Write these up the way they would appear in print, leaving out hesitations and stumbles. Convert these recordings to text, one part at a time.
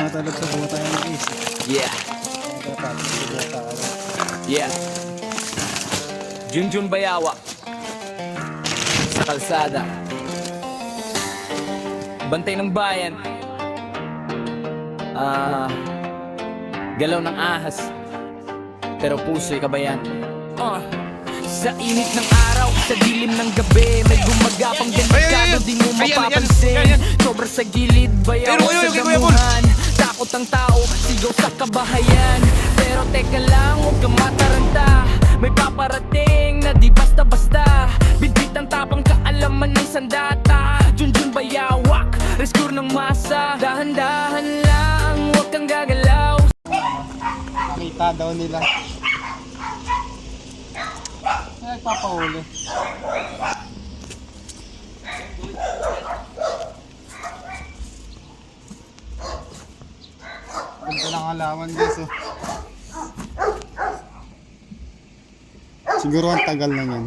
tumatalab sa buta yan guys. Yeah. Yeah. Junjun Bayawa sa kalsada. Bantay ng bayan. Galaw ng ahas, pero puso'y kabayan. Sa init ng araw, sa dilim ng gabi, may gumagapang delikado, di mo mapapansin. Sobra sa gilid, bayaw sa damuhan. Takot ang tao, sigaw sa kabahayan. Pero teka lang, huwag kang mataranta. May paparating na di basta-basta. Bitbit ang tapang kaalaman ng sandata. Junjun Bayawak, rescue ng masa. Dahan-dahan lang, huwag kang gagalaw. Nakita daw nila. Nagpapahuli. Ganda ng halaman guys oh. Siguro ang tagal na yan.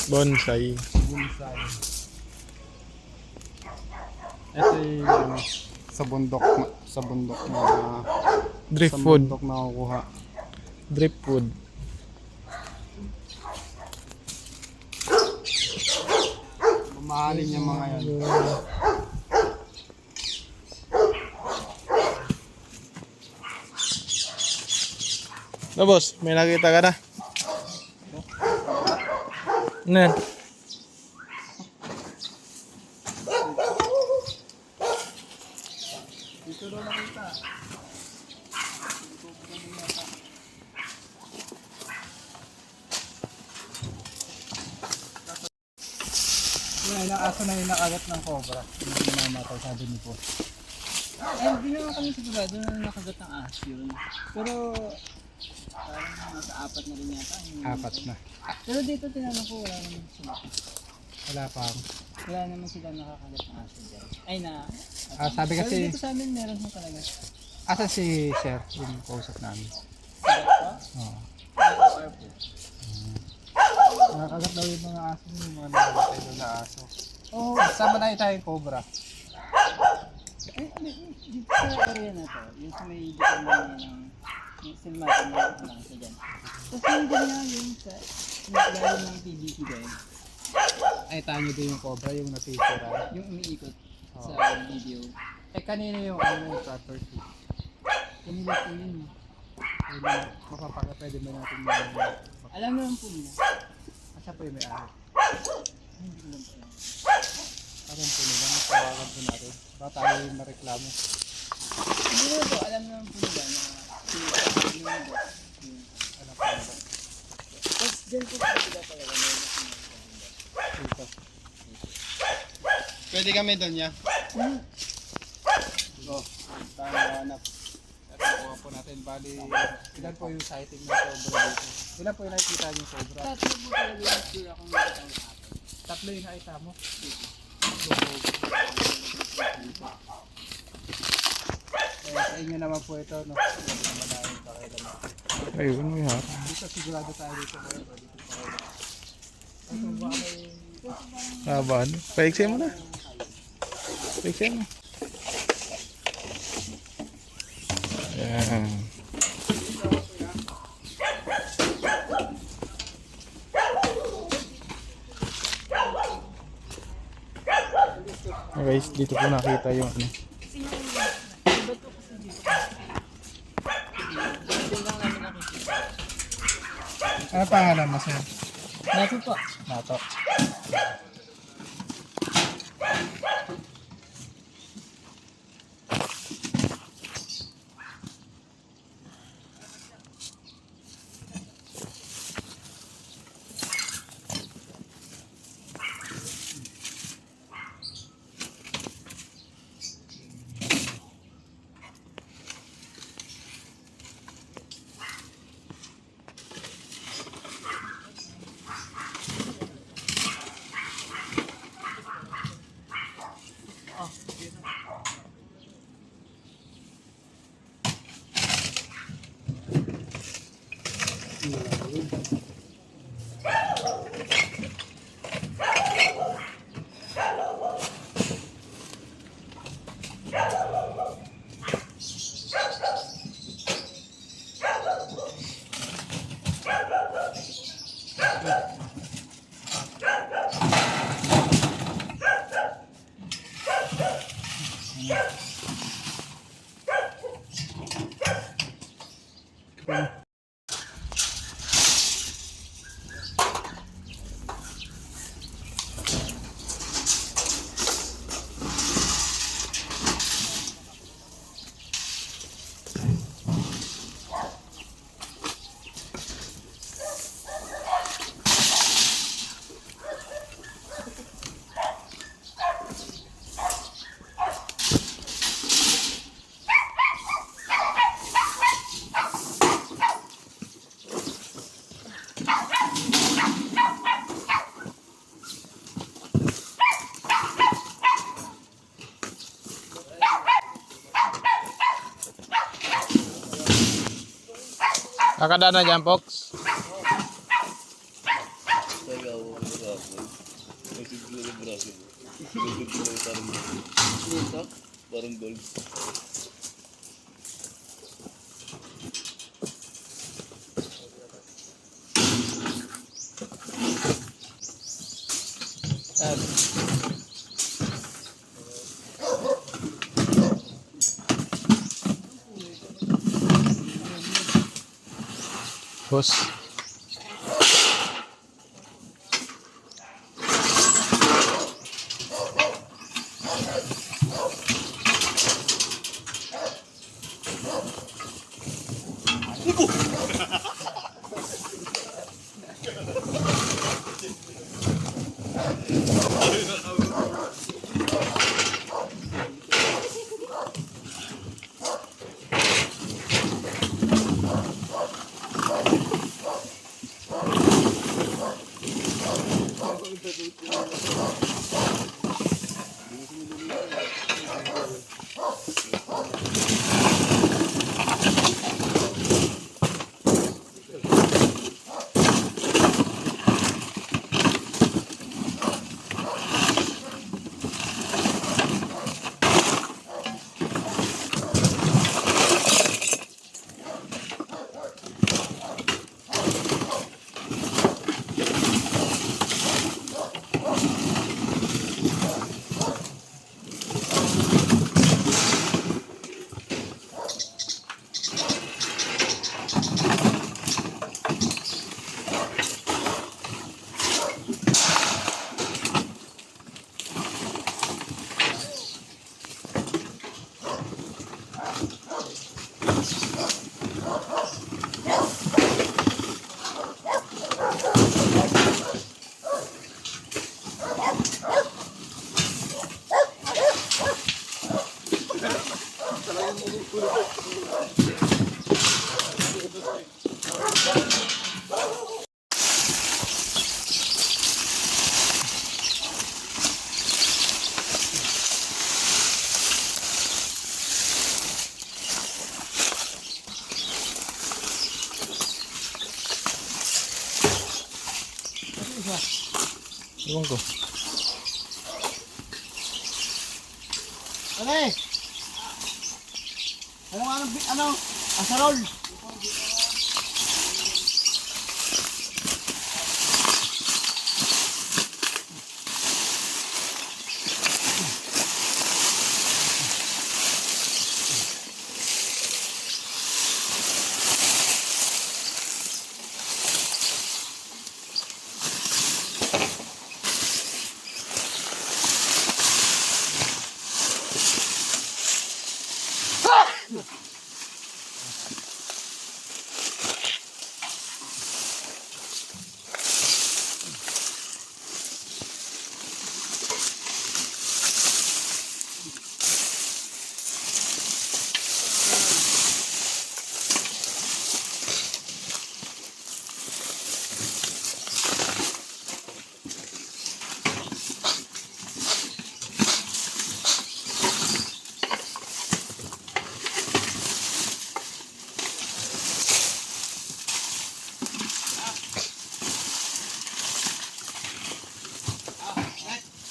Bonsai. Bonsai. Ito yung sa bundok na Driftwood. na kukuha. Driftwood. Mamahalin yung mga yan. No boss, may nakita ka na? Ano yan? Dito daw nakita. Yan, ilang aso na yung nakagat ng cobra. Hindi namatay, sabi ni po. Ay, hindi naman kami sigurado na nakagat ng aso yun. Pero, parang nasa apat na rin yata. Apat na. Pero dito tinanong ko, wala naman sila. Wala pa ako. Wala naman sila nakakagat ng aso dyan. Ay na. Sabi Pero kasi, dito sa amin meron mo talaga. asan si Sir? Yung kausap namin. Oo. Nakakagat daw yung mga aso, yung mga nakagatay daw na aso. Oo, sama na tayo yung cobra. Eh, dito sa area na to, yung sa may dito na yung silmatan na lang sa dyan. Tapos yung ganyan yung sa ilalim ng PVC dahil Ay, tayo din yung cobra, yung natitira. yung umiikot sa video. Eh, kanina yung ano yung property. Kanila po yun. Pwede ba natin Alam naman po nila. Asa po yung may-ari? Hindi ko lang po yun. Alam po nila, magtawagan po natin. Baka tayo yung mareklamo. Hindi naman po, alam naman po nila na Alam po nila. tapos dyan po sila talaga Dito. Pwede kami doon niya. Oh, tayo hanap. Kuha po natin. Bali, ilan po yung sighting ng cobra dito? Ilan po yung nakikita yung cobra? tatlo po talaga yung sure akong nakatawa sa akin. Tatlo yung nakita mo? Sa inyo naman po ito, no? Malaking pakialaman. Ayun, may harap. Dito sigurado tayo dito. Dito Laban. Paiksi mo na. Paiksi mo. Ayan. Guys, dito po nakita yung ano. Ano pangalan mo, sir? Nato po. Nato. Kakadaan na dyan, Pox. Parang gold. Boss. Iwan ko. Ano ano? Asarol.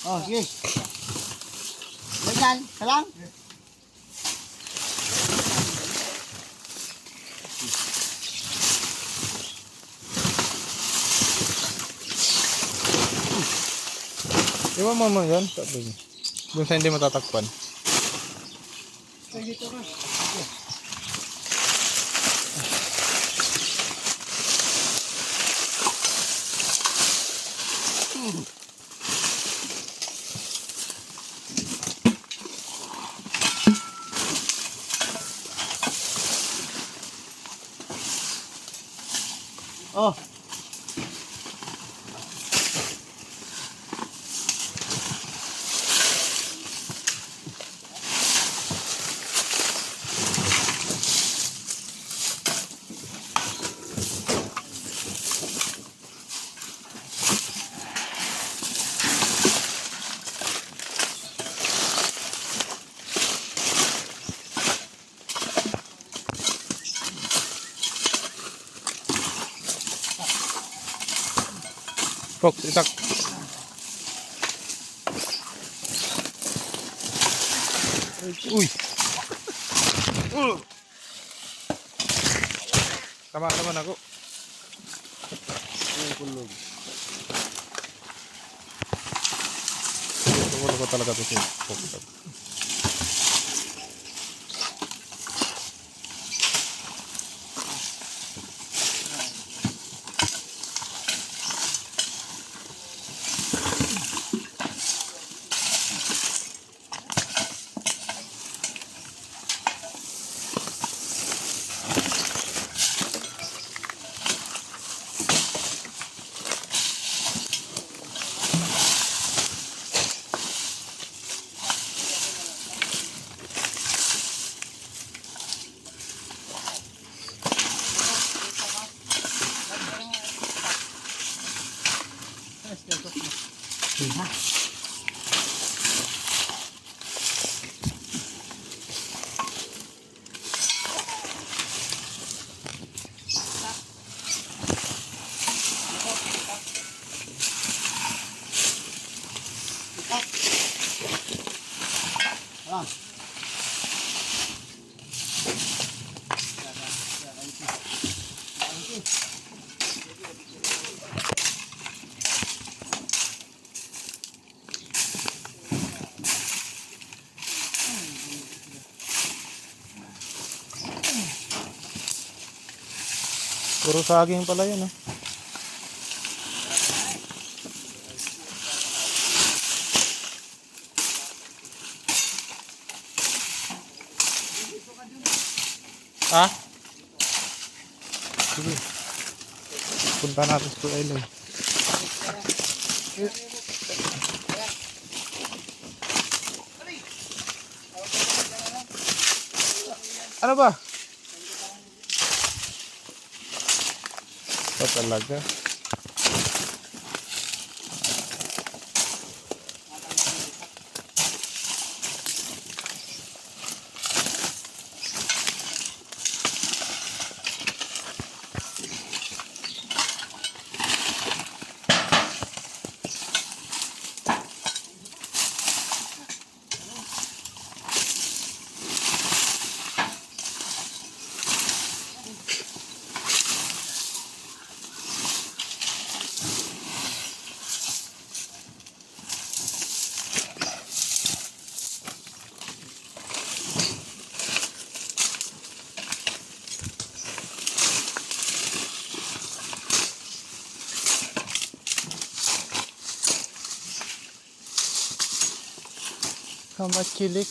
Oh, sige. Ganyan, ka lang. Iwan mo mo yan. Sabi niya. Doon sa hindi matatakpan. Ay, dito ka. Oh. Fox, itak. Uy. Tama naman ako. Tulog ko talaga to si Fox. Puro saging pala yun, ah. Ah? Sige. Punta natin sa Kuya. Ano ba? Ito talaga. Kamat kilig.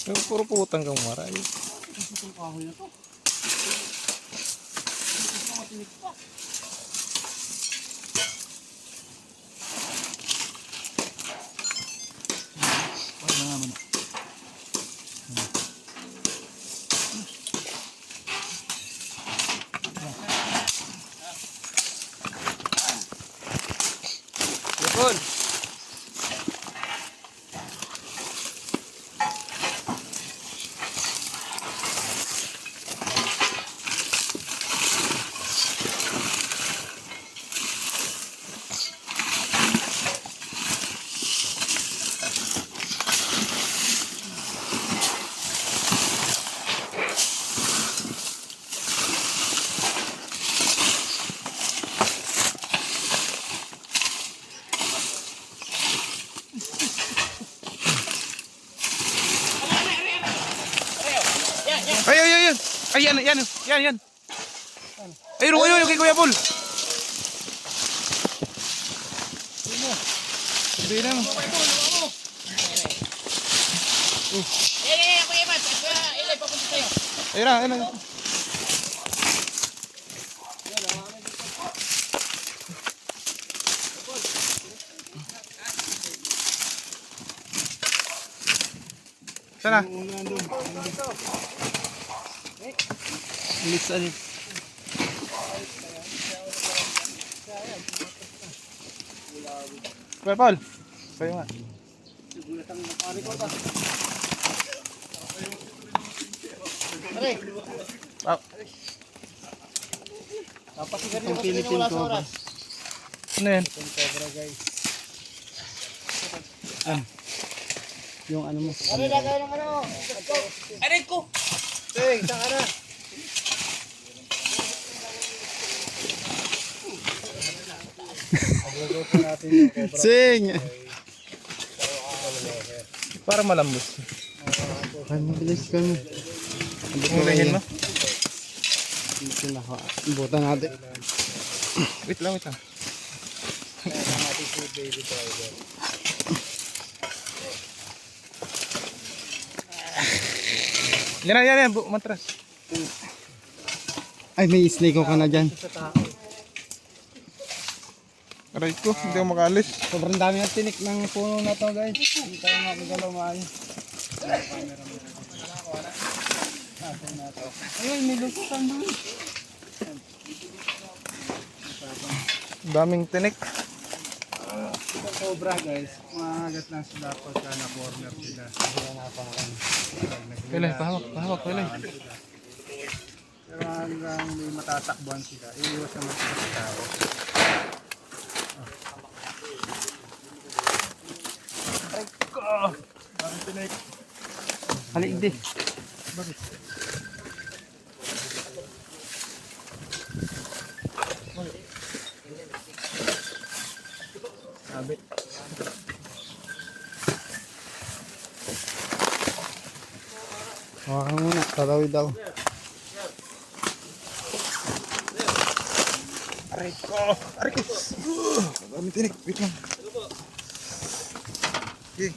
Puro putang kang maray. Itong kahoy na to. Lipon! Ay, yan. Ayun, kay Kuya Paul. Hindi na mo. Ayun na. Sana. Alis. Kuya Paul. Kayo nga. Itong Philippine Cobra. Ano yan? Yung ano mo. Sing! Para malambot. Ay, mabilis kami. Ulihin mo? Dito na ako. Buta natin. Wait lang. Yan. Matras. Ay, may snake ko ka na dyan. Aray ko, hindi ako makalis. Sobrang dami ng tinik ng puno na to, guys. Hindi tayo makagalaw maayos. Ayun, may lusutan doon. Daming tinik. Ito cobra guys, mahagat lang sila pagka na-corner sila. Pilay, pahawak. Pero hanggang may matatakbuhan sila, iiwas naman sila sa tao. Haligdi. Sabit. Hawakan muna, tatawid daw. Aray ko. Daming tinik, wait lang. Okay.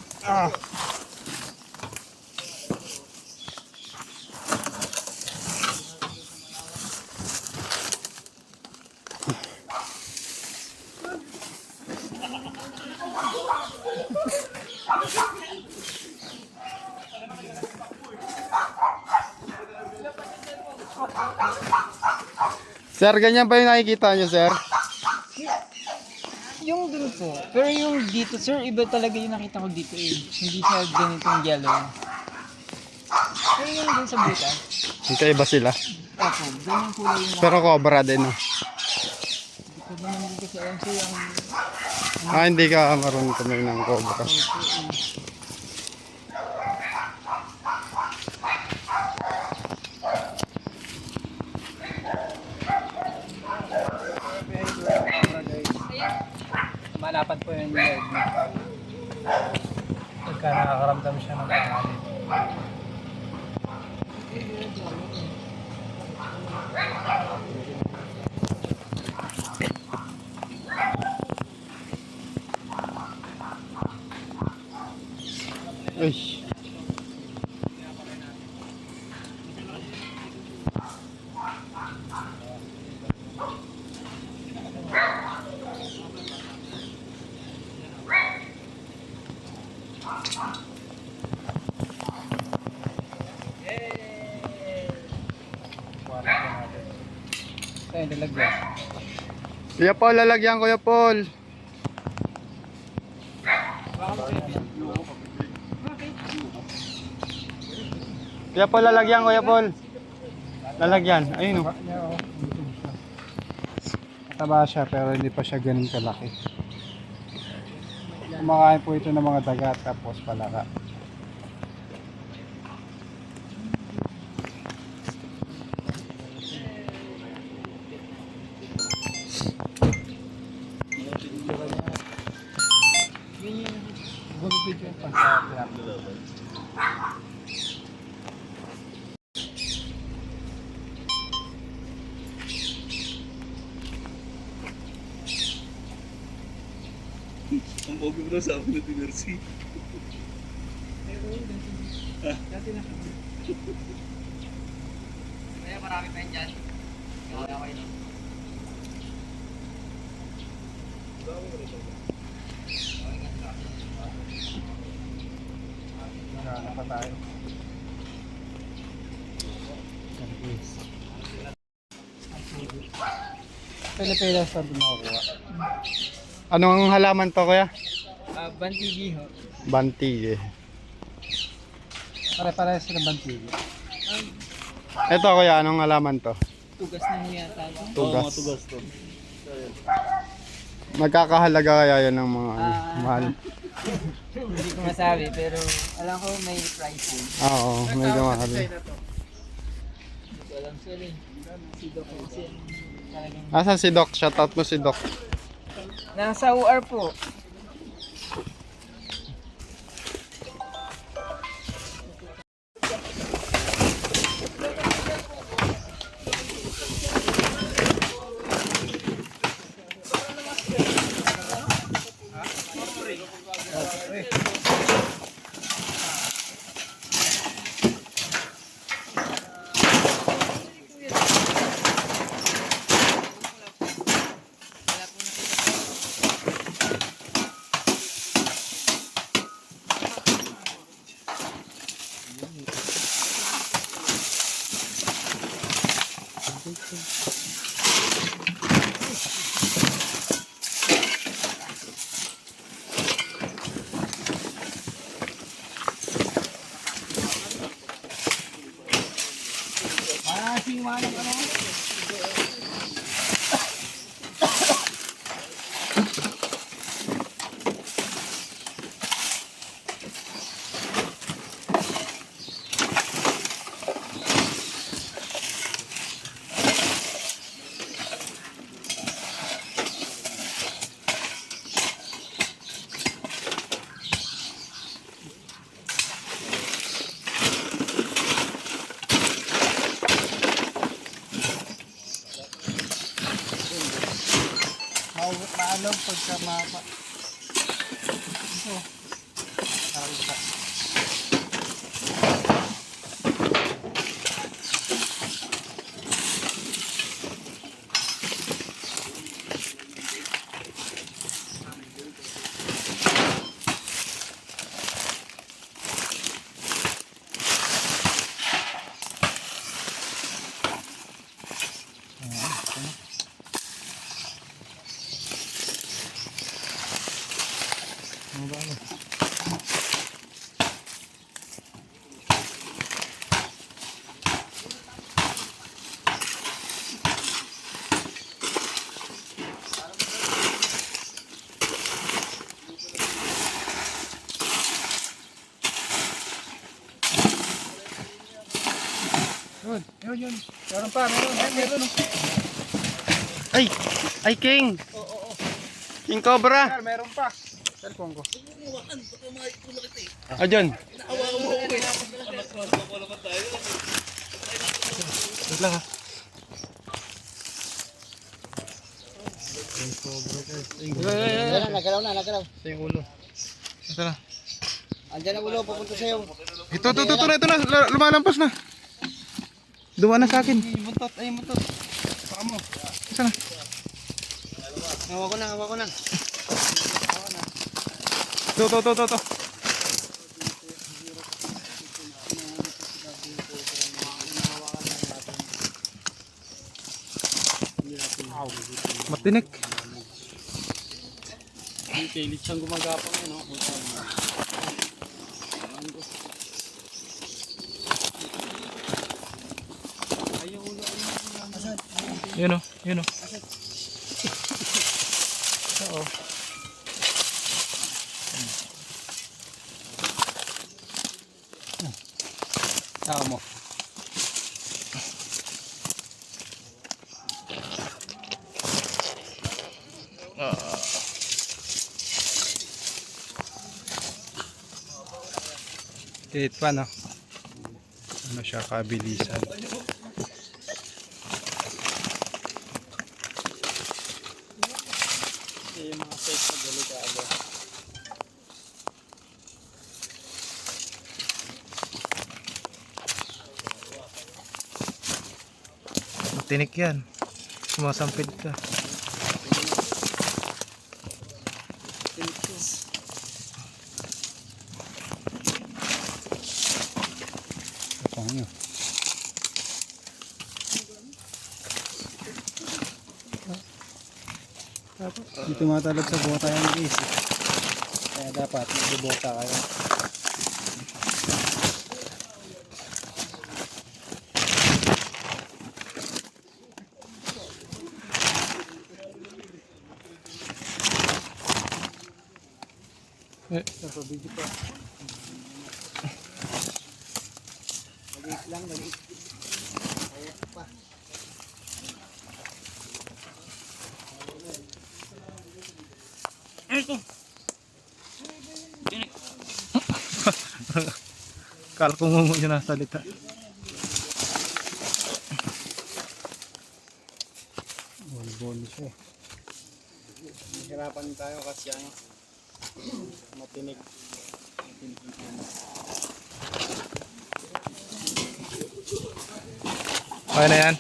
Sir, ganyan ba yung nakikita nyo, sir? Yung dun po. Pero yung dito, sir, iba talaga yung nakita ko dito eh. Hindi siya ganitong yellow. Pero yung dun sa butas, Magkaiba sila. opo, ganyan kulay yung Pero cobra din, no? Hindi ko naman din kasi alam sir yung Hindi ka marunong tumingin ng cobra. malapat po yung leg niya. Pagka nakakaramdam siya ng pangalit. Uy. lalagyan. Kuya Paul, lalagyan Kuya Paul. Kuya Paul, lalagyan Kuya Paul. Lalagyan. Ayun oh. Mataba siya pero hindi pa siya ganun kalaki. Kumakain po ito ng mga dagat tapos palaka. Video yung pagka-pinapalo. Ang pogi mo na sa akin na tinersi. Kaya marami pa yan dyan. Okay na. Magkano pa tayo? Pilipinas sa doon nakukuha. Anong halaman to Kuya? Bantigi ho. Banti eh. Pare-parehas sila bantigi. Ito Kuya, anong halaman to? Tugas na ho yata. Tugas. Mga tugas to. Magkakahalaga kaya yan ng mga mahal? Hindi ko masabi pero alam ko may price yun. Oo, medyo mahal. Hindi ko alam sir eh. Si Doc kasi talagang... Asan si Doc? Shoutout mo si Doc. Nasa UR po. Maalog pagka mapa. Ito. Nakita. Yun. Meron pa, meron. Ay King! King Cobra! Meron pa. Cellphone ko. Adyan. Wait lang ha. Nagalaw na. Ito yung ulo. Ito na. Andiyan ang ulo, pupunta sa'yo. Ito na. Lumalampas na. Dumaan na sa akin. Buntot. Baka mo. Isa na. Hawa ko na. Ito. Matinik. Yung kilit siyang gumagapang yun, no? Yun o, yun o. Oo. Tao mo. Tit pa no? Ano siya, kabilisan. Yung mga set na delikado. Matinik yan. Sumasampid ka. Paano? Dito matalab sa bota yung guys. Kaya dapat magbobota kayo. Napabigyo pa. Maliit lang, maliit. Ayat pa. Kala ko ngungo siya nasalita. Bol-bol siya eh. Hirapan tayo kasi ano, matinig. Okay na yan.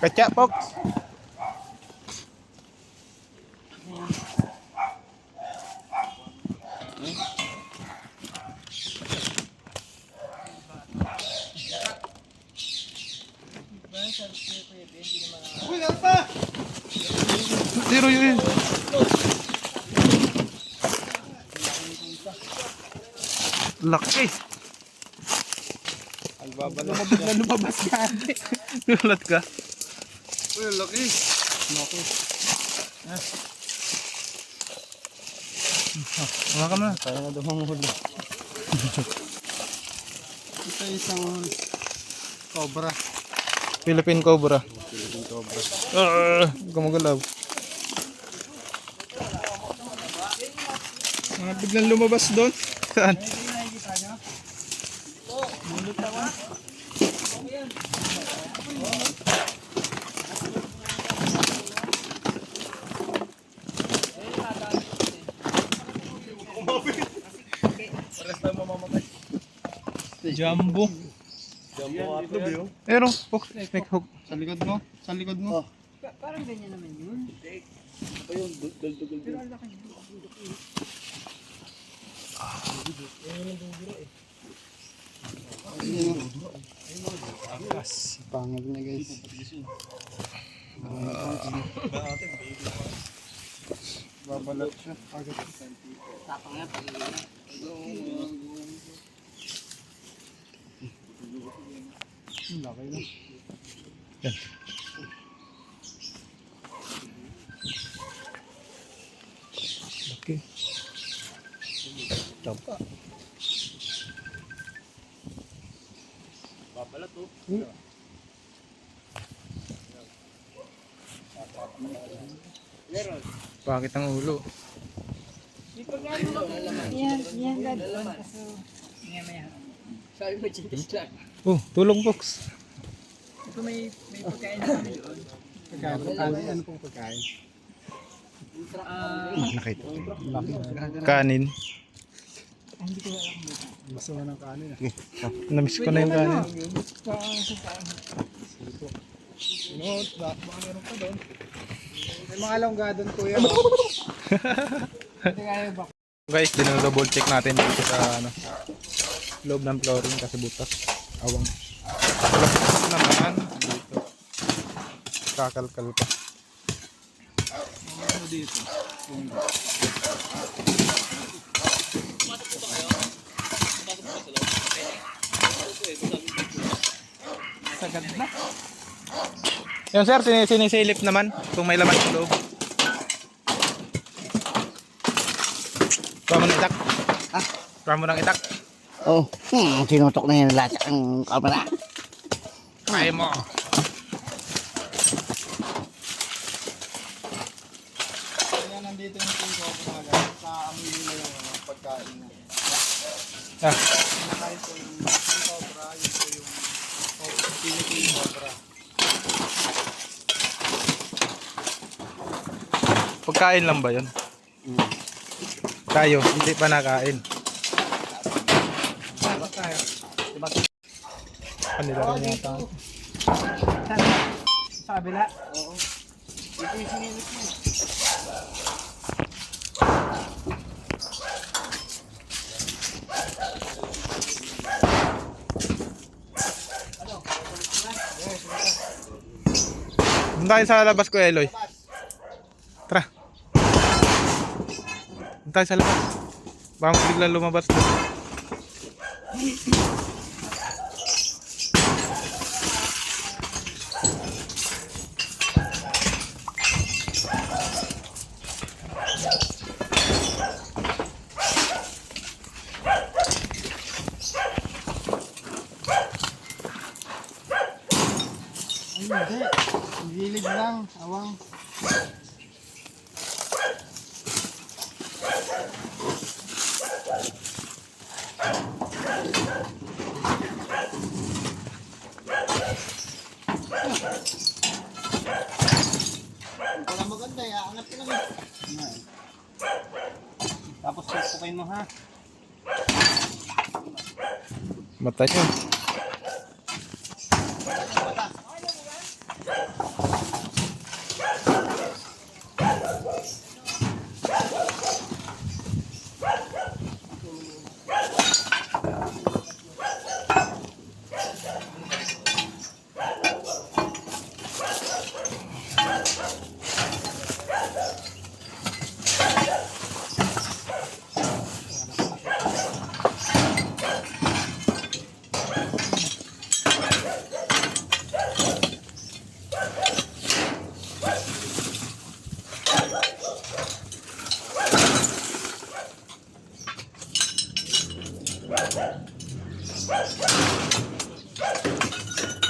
Kacak, Pok. Zero yun. Laki. Lumabas ka. Nulat ka. Uy, laki. Laki. Wala ka na. Kaya na dumanghuli. Ito isang cobra. Philippine Cobra. Philippine cobra. Gumagalaw. Biglang lumabas doon. Saan? Jumbo. Pero, snake hook. Sa likod mo? Sa likod mo? Parang ganyan naman yun. Pero ang laki. Pangit na guys. Babalat siya. Tapang nga pag Laki na. Yan. Okay. Tapa. Babalat oh. Bakit ang ulo? yan gano'n. Kaso, maya. Sabi mo, chinkis lang. Oh, tulong box. Ito may pagkain na kami doon. Pagkain. Ano pong pagkain? Nakita. Kanin. Gusto mo ng kanin ah. Namiss ko na yung kanin. Baka meron pa doon. May mga longga doon kuya. Guys, dinodouble check natin dito sa loob ng flooring kasi butas. Awang. Ito naman dito. Kakalkal pa. Ano dito? Sagad na. Yung sir, sinisilip naman kung may laman sa loob. Kuha mo ng itak. Kuha mo ng itak. Oh, sinutok na yan lahat ang kamera. Kaya mo. Kaya nandito yung king cobra guys. Naamoy nila yung pagkain na. Ah, Nakain ko yung king cobra. Yun po yung king cobra. pagkain lang ba yun? Tayo, hindi pa nakain. Kanila rin yata. Sa kabila. Ito yung sinilip mo. Doon tayo sa labas ko, Eloy. Tara. Doon tayo sa labas. Baka biglang lumabas doon. Hindi. Gilid lang. Awang. Wala maganda, angat ka naman. Tapos susukin mo ha. Mata niyo.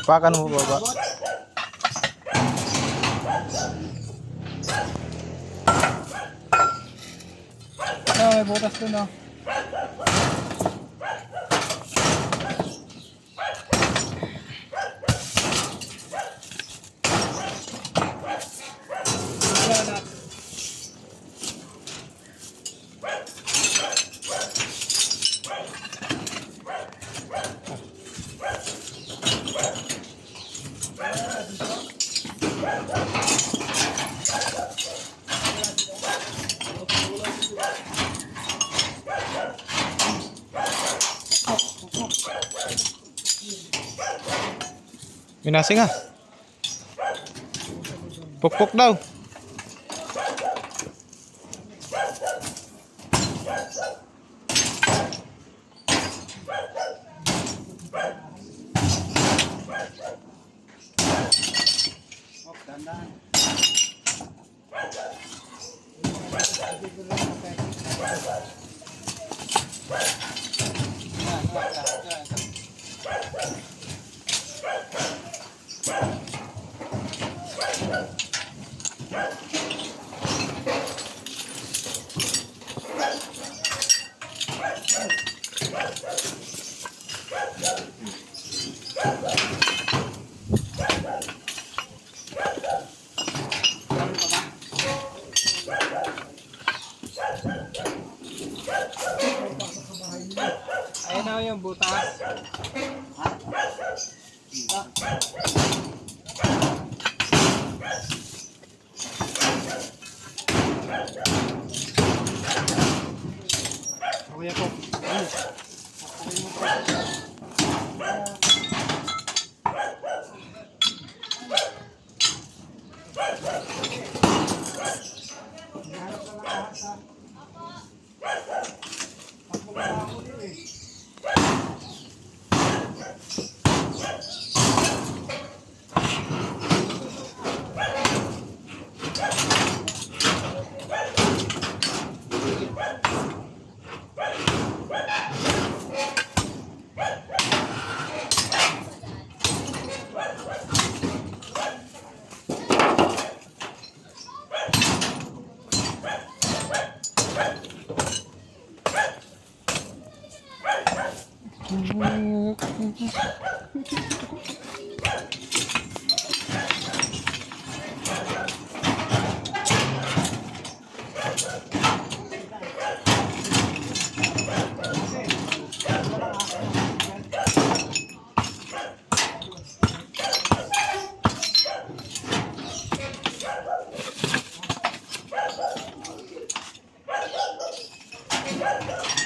Apakan mo baba. May butas doon, no? Minasing ah. Pukpuk daw. Ayun na yung butas. Okay po.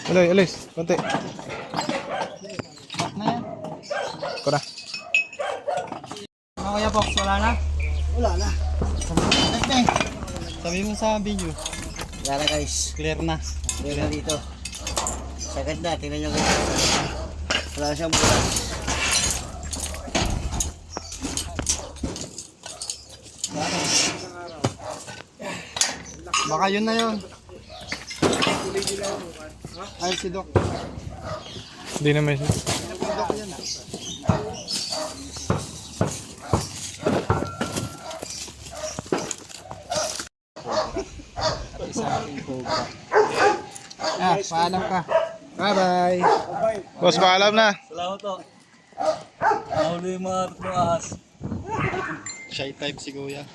Aloy, alis. Konti. Back na yan. Ko na. Ano Kuya Fox, wala na? Wala na. Sabi mo sa video, Wala na guys. clear na. Clear na dito. Sagad na. Tingnan nyo guys. Wala siyang butas. Baka yun na yun. Ay, si Doc. Hindi na may... Paalam ka. Bye-bye. Boss, paalam na. Salamat to. Nahuli yung mga tatlong ahas. Shy type si Kuya.